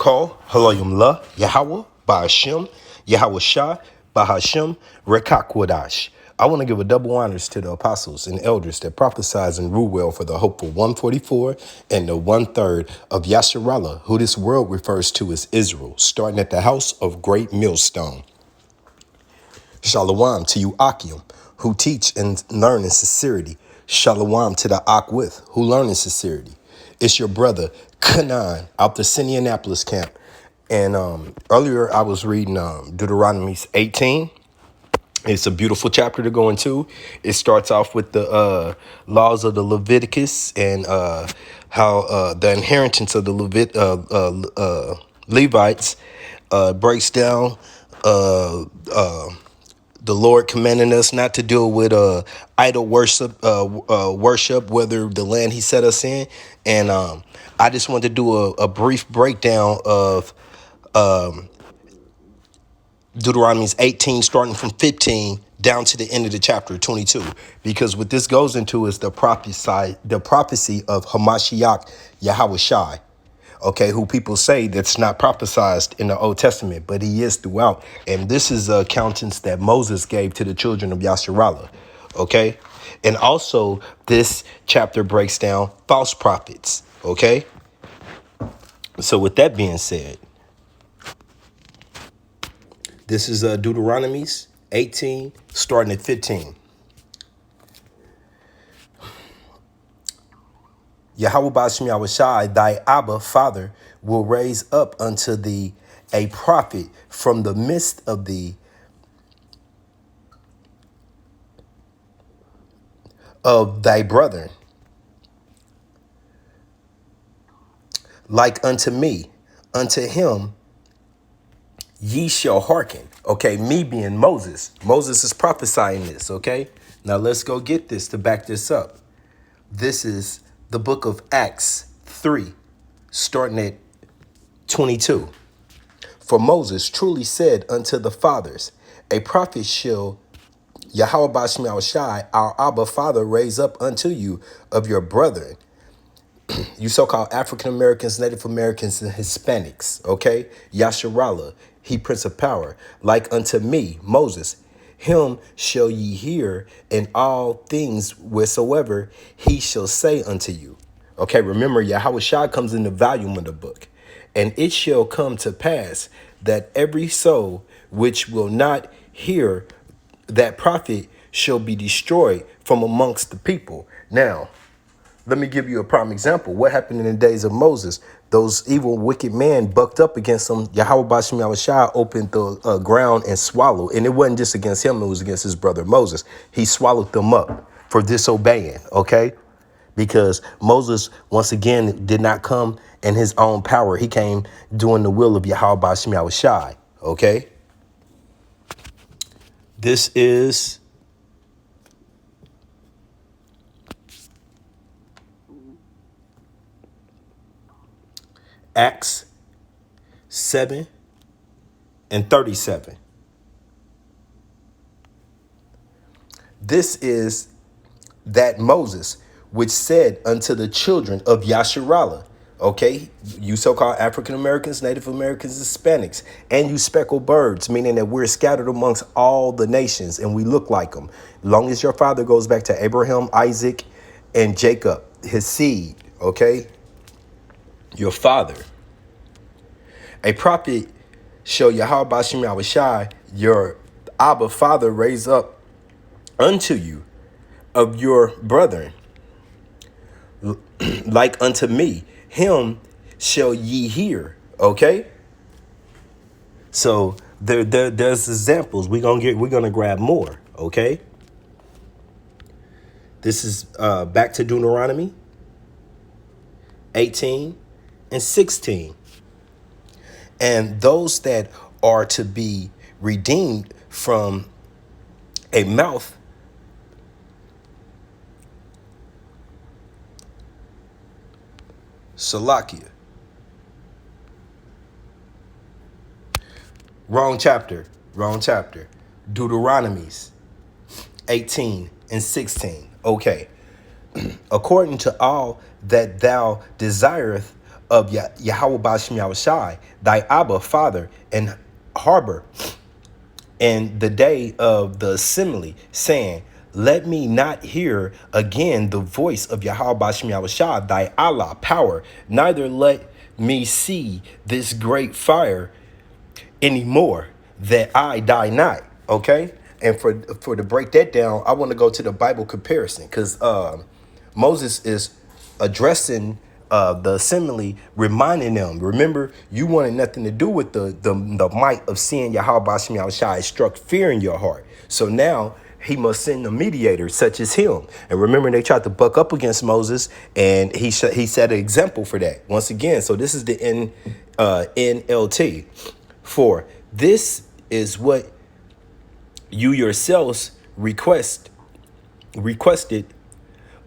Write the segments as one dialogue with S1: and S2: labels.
S1: Call Halayim La, Yahweh, Ba'ashem, Yahweh Shah, Bahashem, Rekakwadash. I want to give a double honors to the apostles and elders that prophesied and rule well for the hopeful 144 and the 1/3 of Yasharallah, who this world refers to as Israel, starting at the house of great millstone. Shalom to you, Akim, who teach and learn in sincerity. Shalom to the Akwith, who learn in sincerity. It's your brother, Kanan, out the Indianapolis camp. And earlier I was reading Deuteronomy 18. It's a beautiful chapter to go into. It starts off with the laws of the Leviticus and how the inheritance of the Levites breaks down the Lord commanding us not to deal with idol worship, whether the land he set us in. And I just wanted to do a brief breakdown of Deuteronomy 18, starting from 15 down to the end of the chapter 22, because what this goes into is the prophecy of Hamashiach Yahweh Shai. Okay, who people say that's not prophesied in the Old Testament, but he is throughout. And this is a accountance that Moses gave to the children of Yasharallah. Okay, and also this chapter breaks down false prophets. Okay, so with that being said, this is Deuteronomy 18, starting at 15. Yahweh Ba'ashem Yahweh Shai, thy Abba, Father, will raise up unto thee a prophet from the midst of thee, of thy brethren, like unto me. Unto him ye shall hearken. Okay, me being Moses. Moses is prophesying this, okay? Now let's go get this to back this up. This is the book of Acts 3, starting at 22. For Moses truly said unto the fathers, a prophet shall Yahweh Ba'ashem Yahweh Shai, our Abba Father, raise up unto you of your brethren, you so-called African Americans, Native Americans, and Hispanics, okay? Yasharallah, he Prince of Power, like unto me, Moses. Him shall ye hear in all things whatsoever he shall say unto you. Okay, remember, Yahweh Shah comes in the volume of the book. And it shall come to pass that every soul which will not hear that prophet shall be destroyed from amongst the people. Now, let me give you a prime example. What happened in the days of Moses? Those evil, wicked men bucked up against him. Yahweh Ba'ashem Yahweh Shai opened the ground and swallowed. And it wasn't just against him. It was against his brother Moses. He swallowed them up for disobeying, okay? Because Moses, once again, did not come in his own power. He came doing the will of Yahweh Ba'ashem Yahweh Shai, okay? This is Acts 7 and 37. This is that Moses which said unto the children of Yasharallah, okay, you so-called African Americans, Native Americans, Hispanics, and you speckled birds, meaning that we're scattered amongst all the nations and we look like them. Long as your father goes back to Abraham, Isaac, and Jacob, his seed, okay, your father. A prophet shall Yahweh Ba'ashem Yahweh Shai, your Abba Father, raise up unto you of your brethren, like unto me. Him shall ye hear. Okay. So there's examples. We're gonna grab more. Okay. This is back to Deuteronomy 18 and 16. And those that are to be redeemed from a mouth Salakia. Wrong chapter. Deuteronomies 18 and 16. Okay. According to all that thou desireth of Yahweh Bashim Yahushai, thy Abba, Father, and harbor in the day of the assembly, saying, let me not hear again the voice of Yahweh Bashim Yahushai, thy Allah, power, neither let me see this great fire anymore, that I die not. Okay. And for to break that down, I want to go to the Bible comparison, because Moses is addressing the assembly, reminding them, remember, you wanted nothing to do with the might of seeing Yahweh Bashim Yahushai struck fear in your heart. So now he must send a mediator such as him. And remember, they tried to buck up against Moses, and he set an example for that once again. So this is the NLT. For this is what you yourselves requested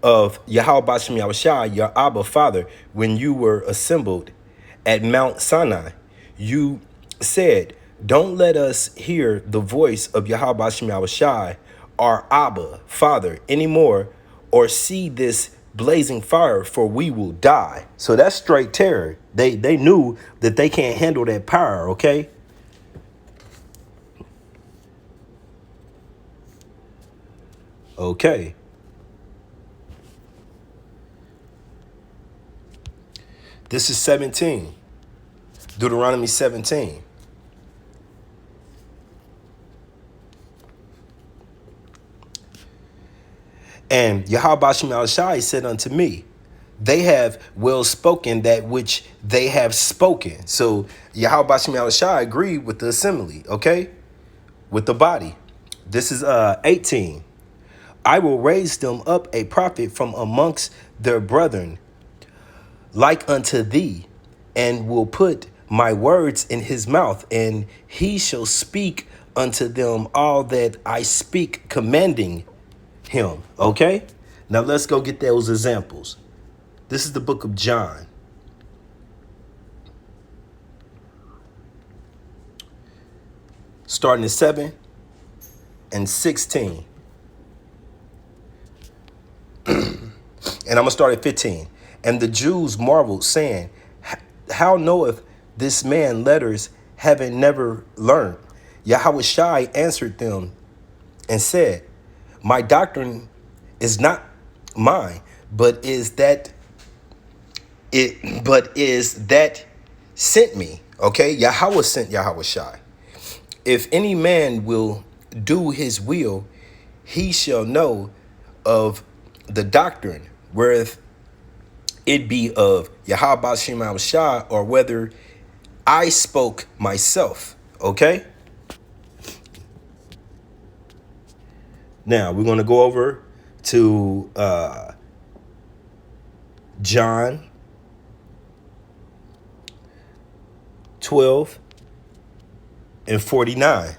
S1: of Yahweh Bashim Yahushai, your Abba Father, when you were assembled at Mount Sinai. You said, don't let us hear the voice of Yahweh Bashim Yahushai, our Abba Father, anymore, or see this blazing fire, for we will die. So that's straight terror. They knew that they can't handle that power, okay? Okay. This is 17. Deuteronomy 17. And Yahweh Bashim Yahushai said unto me, they have well spoken that which they have spoken. So Yahweh Bashim Yahushai agreed with the assembly, okay? With the body. This is 18. I will raise them up a prophet from amongst their brethren, like unto thee, and will put my words in his mouth, and he shall speak unto them all that I speak, commanding him. Okay? Now let's go get those examples. This is the book of John. Starting at 7 and 16. And I'm going to start at 15. And the Jews marveled, saying, how knoweth this man letters, having never learned? Yahushua answered them and said, my doctrine is not mine, but is that sent me. Okay, Yahweh sent Yahushua. If any man will do his will, he shall know of the doctrine, whereas it be of Yahweh Bashim Yahushua, or whether I spoke myself. Okay. Now we're going to go over to John 12 and 49.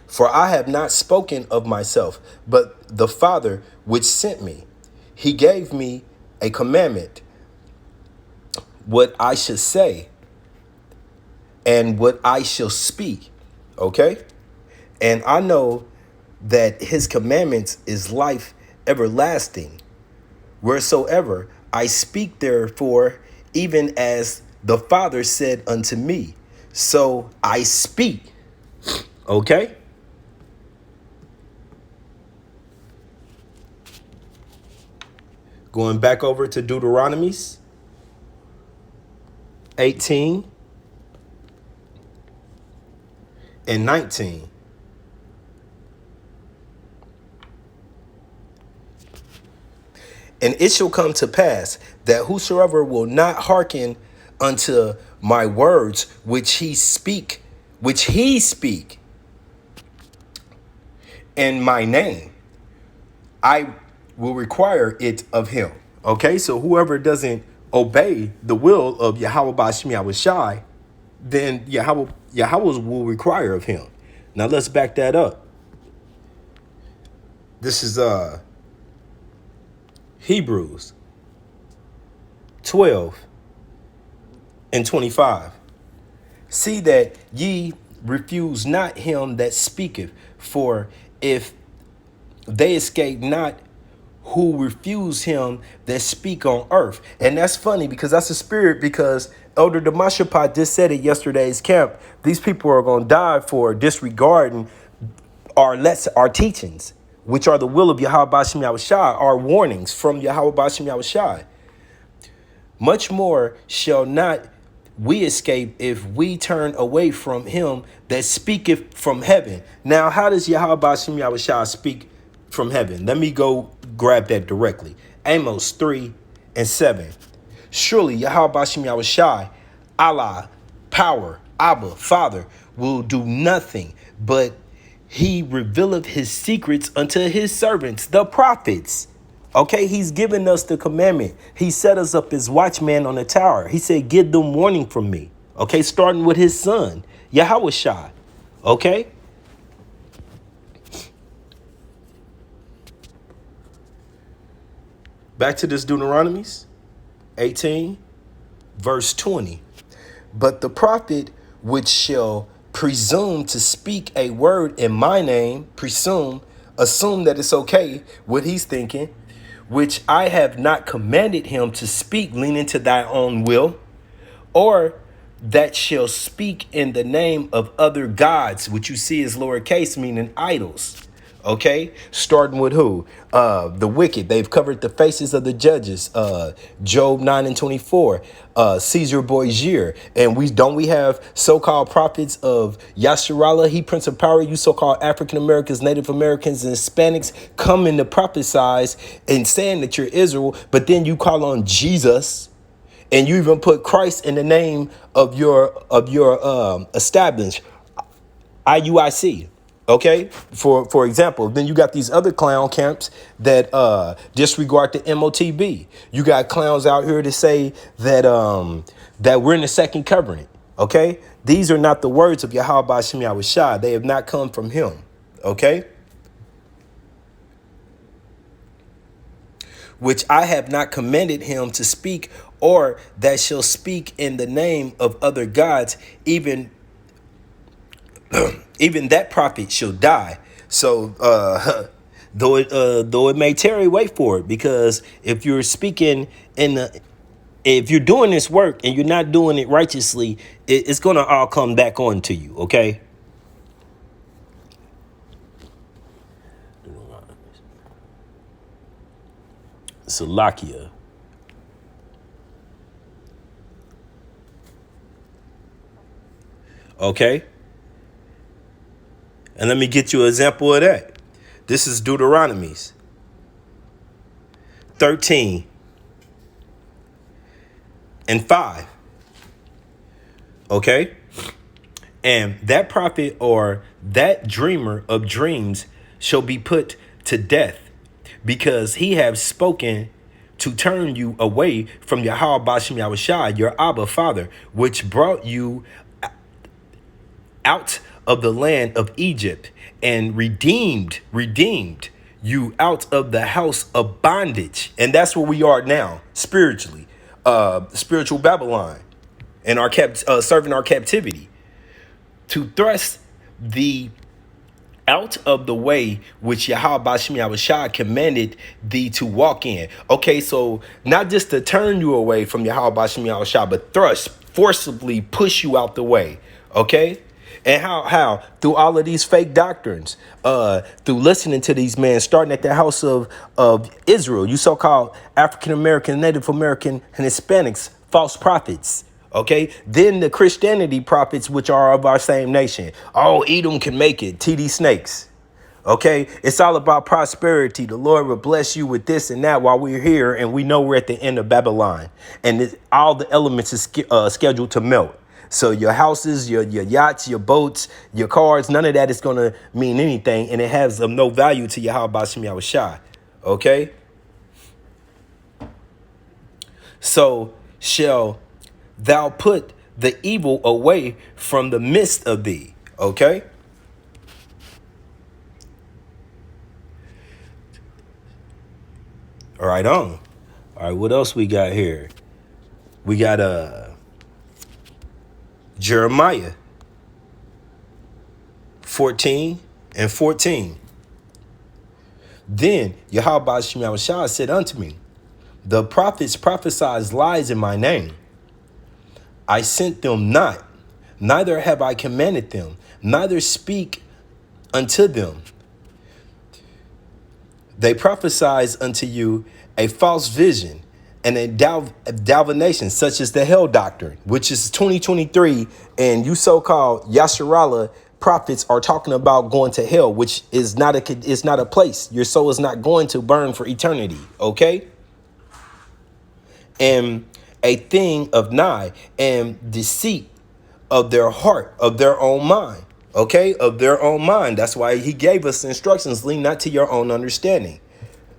S1: For I have not spoken of myself, but the Father which sent me, he gave me a commandment, what I should say and what I shall speak. Okay. And I know that his commandments is life everlasting. Wheresoever I speak, therefore, even as the Father said unto me, so I speak. Okay. Going back over to Deuteronomies 18 and 19. And it shall come to pass that whosoever will not hearken unto my words which he speak in my name, I will require it of him. Okay, so whoever doesn't obey the will of Yahweh Bashim Yahushai, then Yahweh will require of him. Now let's back that up. This is Hebrews 12 and 25. See that ye refuse not him that speaketh, for if they escape not who refuse him that speak on earth. And that's funny because that's a spirit, because Elder Damashapot just said at yesterday's camp, these people are going to die for disregarding our teachings, which are the will of Yahweh Bashim Yahushai, our warnings from Yahweh Bashim Yahushai. Much more shall not we escape if we turn away from him that speaketh from heaven. Now, how does Yahweh Bashim Yahushai speak from heaven? Let me go grab that directly. Amos 3:7. Surely Yahweh Bashim Yahushai, Allah, power, Abba, Father, will do nothing, but he revealeth his secrets unto his servants, the prophets. Okay, he's given us the commandment. He set us up as watchman on the tower. He said, give them warning from me. Okay, starting with his son, Yahushua. Okay. Back to this Deuteronomy 18, verse 20. But the prophet which shall presume to speak a word in my name, assume that it's okay what he's thinking, which I have not commanded him to speak, leaning to thy own will, or that shall speak in the name of other gods, which you see is lowercase, meaning idols. Okay, starting with who? The wicked. They've covered the faces of the judges. Job 9:24. Caesar Borgia. And we have so-called prophets of Yasharallah, he Prince of Power, you so-called African Americans, Native Americans, and Hispanics coming to prophesize and saying that you're Israel, but then you call on Jesus. And you even put Christ in the name of your established IUIC. Okay, for example, then you got these other clown camps that disregard the MOTB. You got clowns out here to say that that we're in the second covenant. Okay, these are not the words of Yahweh Bashim Yahushai. They have not come from him. Okay, which I have not commanded him to speak, or that shall speak in the name of other gods, even that prophet shall die. So though it may tarry, wait for it, because if you're speaking if you're doing this work and you're not doing it righteously, it's gonna all come back on to you. Okay. Salakia. Okay. And let me get you an example of that. This is Deuteronomy 13:5. Okay. And that prophet or that dreamer of dreams shall be put to death, because he have spoken to turn you away from Yahweh Bashim Yahushai, your Abba Father, which brought you out of the land of Egypt and redeemed you out of the house of bondage. And that's where we are now, spiritually, spiritual Babylon, and serving our captivity, to thrust the out of the way which Yahweh Bashim Yahushai commanded thee to walk in. Okay, so not just to turn you away from Yahweh Bashim Yahushai, but thrust, forcibly push you out the way. Okay. And how? Through all of these fake doctrines, through listening to these men, starting at the house of Israel, you so-called African American, Native American, and Hispanics, false prophets. Okay, then the Christianity prophets, which are of our same nation. Oh, Edom can make it. TD Snakes. Okay, it's all about prosperity. The Lord will bless you with this and that while we're here, and we know we're at the end of Babylon, and all the elements is scheduled to melt. So your houses, your yachts, your boats, your cars, none of that is going to mean anything, and it has of no value to Yahweh Bashim Yahushai. Okay? So shall thou put the evil away from the midst of thee. Okay? All right, on. All right, what else we got here? We got Jeremiah 14:14. Then Yahweh Shem Shah said unto me, the prophets prophesied lies in my name. I sent them not, neither have I commanded them, neither speak unto them. They prophesied unto you a false vision and a divination, such as the hell doctrine, which is 2023, and you so-called Yasharallah prophets are talking about going to hell, which is not a place. Your soul is not going to burn for eternity, okay? And a thing of nigh and deceit of their heart, of their own mind, okay? Of their own mind. That's why he gave us instructions, lean not to your own understanding.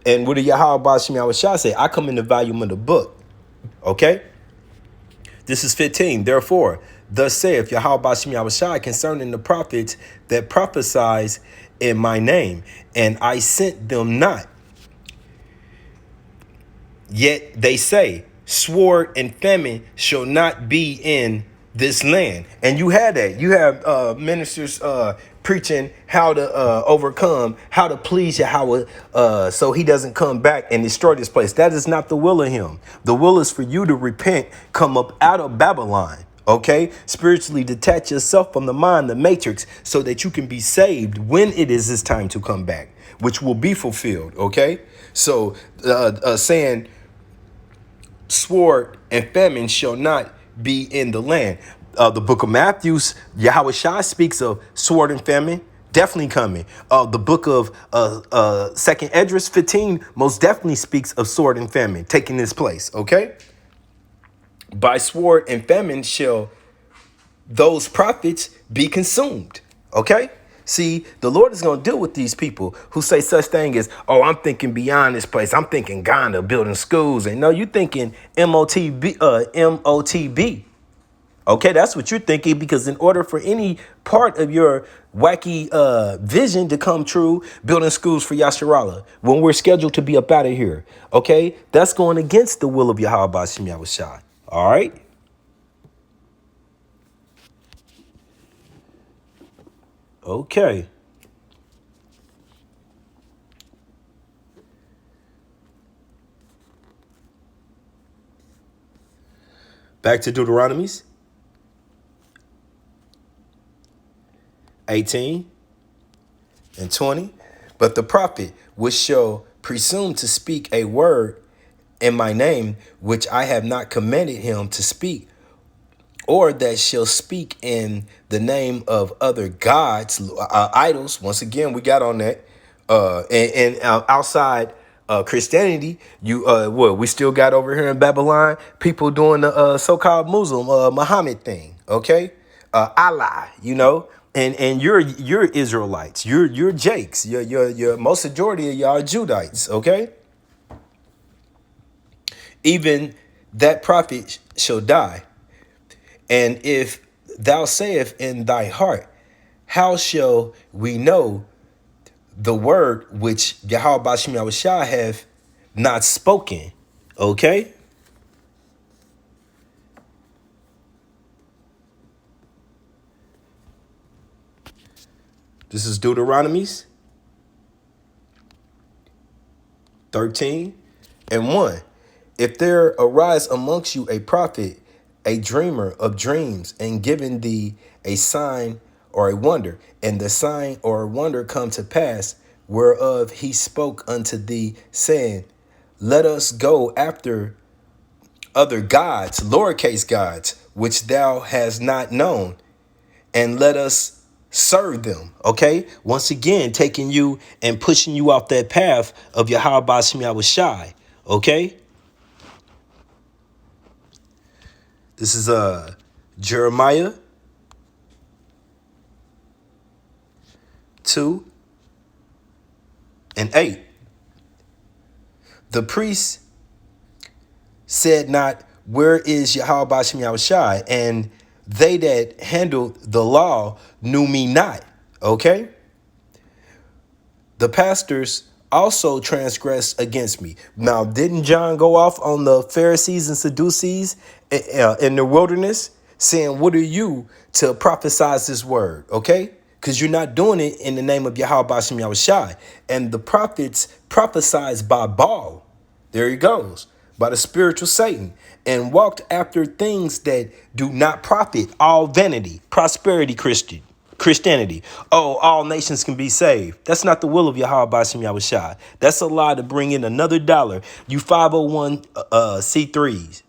S1: And what did Yahweh Shem Shah say? I come in the volume of the book. Okay? This is 15. Therefore, thus saith Yahweh Shem Shah concerning the prophets that prophesies in my name, and I sent them not. Yet they say, sword and famine shall not be in this land. And you had that. You have ministers preaching how to overcome, how to please Yahweh so he doesn't come back and destroy this place. That is not the will of him. The will is for you to repent, come up out of Babylon. Okay, spiritually detach yourself from the mind, the matrix, so that you can be saved when it is his time to come back, which will be fulfilled. Okay, so saying sword and famine shall not be in the land. The book of Matthew, Yahweh Shai speaks of sword and famine definitely coming. The book of Second Esdras 15 most definitely speaks of sword and famine taking this place. Okay, by sword and famine shall those prophets be consumed. Okay. See, the Lord is going to deal with these people who say such thing as, oh, I'm thinking beyond this place. I'm thinking Ghana, building schools. And no, you're thinking MOTB. Okay, that's what you're thinking, because in order for any part of your wacky vision to come true, building schools for Yasharallah, when we're scheduled to be up out of here, okay, that's going against the will of Yahweh Shem Yahushai. All right. Okay. Back to Deuteronomies 18 and 20. But the prophet which shall presume to speak a word in my name, which I have not commanded him to speak, or that shall speak in the name of other gods, idols. Once again, we got on that. And outside Christianity, we still got over here in Babylon people doing the so-called Muslim Muhammad thing. Okay, Allah, and you're Israelites. You're Jakes. You're most majority of y'all are Judites. Okay, even that prophet shall die. And if thou sayest in thy heart, how shall we know the word which Yahweh Shem Yahushua have not spoken? Okay. This is Deuteronomies 13 and 1. If there arise amongst you a prophet, a dreamer of dreams, and giving thee a sign or a wonder, and the sign or a wonder come to pass, whereof he spoke unto thee, saying, let us go after other gods, lowercase gods, which thou hast not known, and let us serve them. Okay, once again, taking you and pushing you off that path of Yahweh Shem Yahushai. Okay. This is Jeremiah 2 and 8. The priest said not, where is Yahweh Shem Yahushai? And they that handled the law knew me not. Okay. The pastors also transgressed against me. Now, didn't John go off on the Pharisees and Sadducees in the wilderness saying, what are you to prophesize this word? Okay, because you're not doing it in the name of Yahweh Bashem Yahushai. And the prophets prophesied by Baal. There he goes. By the spiritual Satan, and walked after things that do not profit, all vanity, prosperity, Christianity. Oh, all nations can be saved. That's not the will of Yahweh Bashem Yahushai. That's a lie to bring in another dollar. You 501 C3s,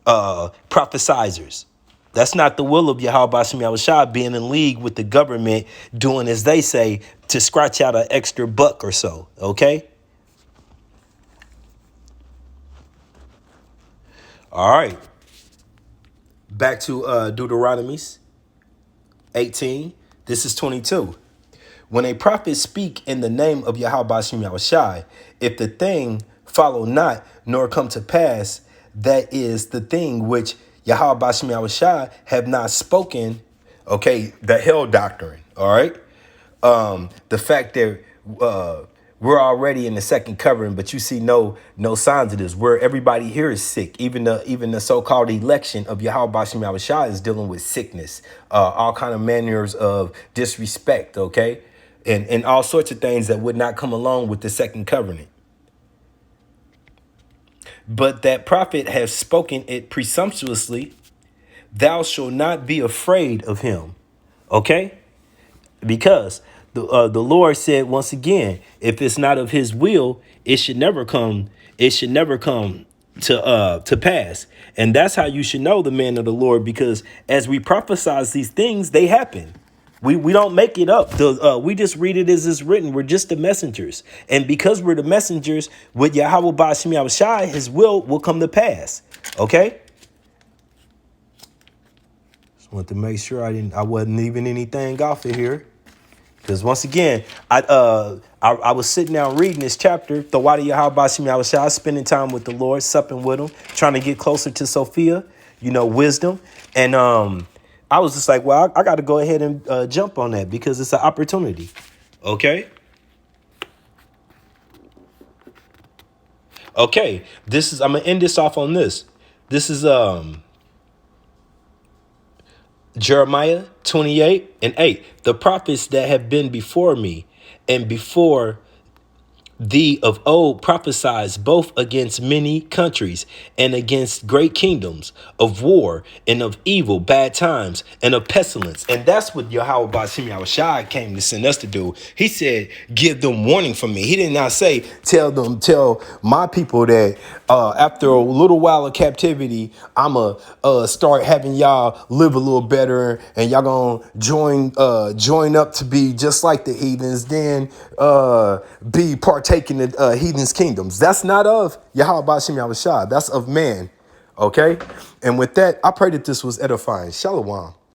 S1: prophesizers. That's not the will of Yahweh Bashem Yahushai, being in league with the government, doing as they say to scratch out an extra buck or so. Okay. All right. Back to Deuteronomies 18. This is 22. When a prophet speak in the name of Yahweh Bashem Yahushai, if the thing follow not, nor come to pass, that is the thing which Yahweh Bashem Yahushai have not spoken. Okay, the hell doctrine. All right. The fact that we're already in the second covering, but you see no signs of this. Where everybody here is sick, even the so-called election of Yahweh Bashem Yahushai is dealing with sickness, all kind of manners of disrespect, okay, and all sorts of things that would not come along with the second covenant. But that prophet has spoken it presumptuously. Thou shalt not be afraid of him, okay, because the Lord said once again, if it's not of his will, it should never come. It should never come to pass. And that's how you should know the man of the Lord, because as we prophesize these things, they happen. We don't make it up. We just read it as it's written. We're just the messengers. And because we're the messengers with Yahweh Bashem Yahushai, his will come to pass. Okay. Just want to make sure I wasn't leaving anything off of here. Because once again, I was sitting down reading this chapter, the Wadi Yahweh Bashem Yahushai, spending time with the Lord, supping with him, trying to get closer to Sophia, wisdom. And I was just like, well, I got to go ahead and jump on that because it's an opportunity. Okay. Okay. I'm going to end this off on this. This is Jeremiah 28:8. The prophets that have been before me and before thee of old prophesied both against many countries and against great kingdoms, of war and of evil, bad times and of pestilence. And that's what Yahweh Bashem Yahushai came to send us to do. He said, give them warning from me. He did not say, tell my people that after a little while of captivity, I'ma start having y'all live a little better and y'all gonna join up to be just like the heathens, then be partaking in heathens' kingdoms. That's not of Yahweh Bashem Yahushai. That's of man. Okay. And with that, I pray that this was edifying. Shalom.